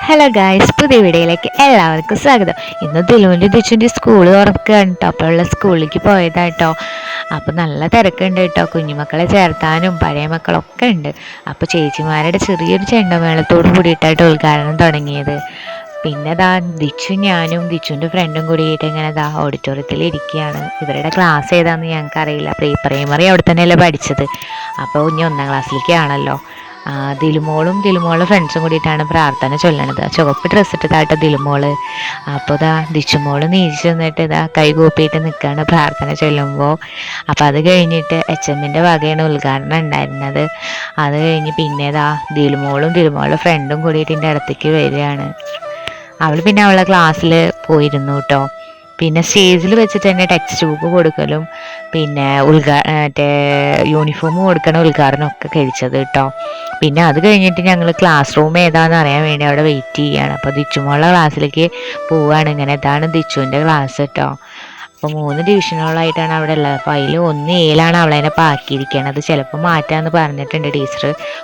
Hello guys, പുതിയ വീഡിയോയിലേക്ക് എല്ലാവർക്കും സ്വാഗതം. ഇന്ന് ദിലുവിൻ്റെ ദിച്ചുൻ്റെ സ്കൂൾ തുറക്കുകയാണ് കേട്ടോ. അപ്പോൾ ഉള്ള സ്കൂളിലേക്ക് പോയതാട്ടോ. അപ്പോൾ നല്ല തിരക്കുണ്ട് കേട്ടോ. കുഞ്ഞുമക്കളെ ചേർത്താനും പഴയ മക്കളൊക്കെ ഉണ്ട്. അപ്പോൾ ചേച്ചിമാരുടെ ചെറിയൊരു ചെണ്ടമേളത്തോട് കൂടിയിട്ടായിട്ട് ഉദ്ഘാടനം തുടങ്ങിയത്. പിന്നെ ദിച്ചു ഞാനും ദിച്ചുൻ്റെ ഫ്രണ്ടും കൂടിയിട്ട് ഇങ്ങനെ ഓഡിറ്റോറിയത്തിൽ ഇരിക്കുകയാണ്. ഇവരുടെ ക്ലാസ് ഏതാണെന്ന് ഞങ്ങൾക്ക് അറിയില്ല. പ്രീ പ്രൈമറി അവിടെ തന്നെയല്ലേ പഠിച്ചത്. അപ്പോൾ ഇനി 1ാം ക്ലാസ്സിലേക്കാണല്ലോ. ദിലുമോളും ഫ്രണ്ട്സും കൂടിയിട്ടാണ് പ്രാർത്ഥന ചൊല്ലണത്. ചുവപ്പ് ഡ്രസ്സ് ഇട്ടതായിട്ട് ദിലുമോള്. അപ്പോൾ ദിച്ചുമോള് നീച്ചു നിന്നിട്ട് കൈ കൂപ്പിയിട്ട് നിൽക്കുകയാണ് പ്രാർത്ഥന ചൊല്ലുമ്പോൾ. അപ്പോൾ അത് കഴിഞ്ഞിട്ട് HMൻ്റെ വകയാണ് ഉദ്ഘാടനം ഉണ്ടായിരുന്നത്. അത് കഴിഞ്ഞ് പിന്നെ ദിലുമോളും ഫ്രണ്ടും കൂടിയിട്ട് എൻ്റെ അടുത്തേക്ക് വരികയാണ്. അവൾ പിന്നെ അവളുടെ ക്ലാസ്സിൽ പോയിരുന്നു കേട്ടോ. പിന്നെ സ്റ്റേജിൽ വെച്ചിട്ട് തന്നെ ടെക്സ്റ്റ് ബുക്ക് കൊടുക്കലും പിന്നെ മറ്റേ യൂണിഫോം കൊടുക്കണ ഉദ്ഘാടനം ഒക്കെ കഴിച്ചത് കേട്ടോ. പിന്നെ അത് കഴിഞ്ഞിട്ട് ഞങ്ങൾ ക്ലാസ് റൂം ഏതാണെന്ന് അറിയാൻ വേണ്ടി അവിടെ വെയിറ്റ് ചെയ്യുകയാണ്. അപ്പോൾ ദിച്ചുമോളുടെ ക്ലാസ്സിലേക്ക് പോവുകയാണ്. ഇങ്ങനെ ഇതാണ് ദിച്ചുവിൻ്റെ ക്ലാസ് കേട്ടോ. അപ്പോൾ 3 ഡിവിഷനുകളായിട്ടാണ് അവിടെ ഉള്ളത്. അപ്പോൾ അതിൽ 1 A അവളതിനെ പാക്കിയിരിക്കുകയാണ്. ചിലപ്പോൾ മാറ്റാമെന്ന് പറഞ്ഞിട്ടുണ്ട് ടീച്ചർ.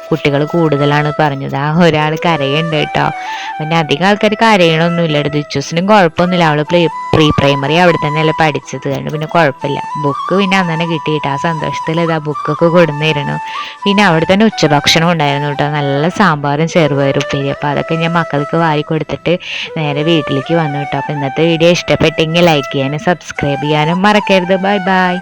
കുട്ടികൾ കൂടുതലാണ് പറഞ്ഞത്. ഒരാൾ കരയുണ്ട് കേട്ടോ. പിന്നെ അധികം ആൾക്കാർ കരയണമൊന്നുമില്ല. ദിച്ചൂസിനും കുഴപ്പമൊന്നുമില്ല. അവൾ പ്രീ പ്രൈമറി അവിടെ തന്നെയല്ലേ പഠിച്ചത്. അതുകൊണ്ട് പിന്നെ കുഴപ്പമില്ല. ബുക്ക് പിന്നെ അന്ന് തന്നെ കിട്ടിയിട്ട് ആ സന്തോഷത്തിൽ ബുക്കൊക്കെ കൊടുന്നിരുന്നു. പിന്നെ അവിടെ തന്നെ ഉച്ചഭക്ഷണം ഉണ്ടായിരുന്നു കേട്ടോ. നല്ല സാമ്പാറും ചെറുപയറും ഉപ്പേരി. അപ്പോൾ അതൊക്കെ ഞാൻ മക്കൾക്ക് വാരി കൊടുത്തിട്ട് നേരെ വീട്ടിലേക്ക് വന്നു കേട്ടോ. അപ്പോൾ ഇന്നത്തെ വീഡിയോ ഇഷ്ടപ്പെട്ടെങ്കിൽ ലൈക്ക് ചെയ്യാനും സബ്സ്ക്രൈബ് ചെയ്യാനും മറക്കരുത്. Bye bye.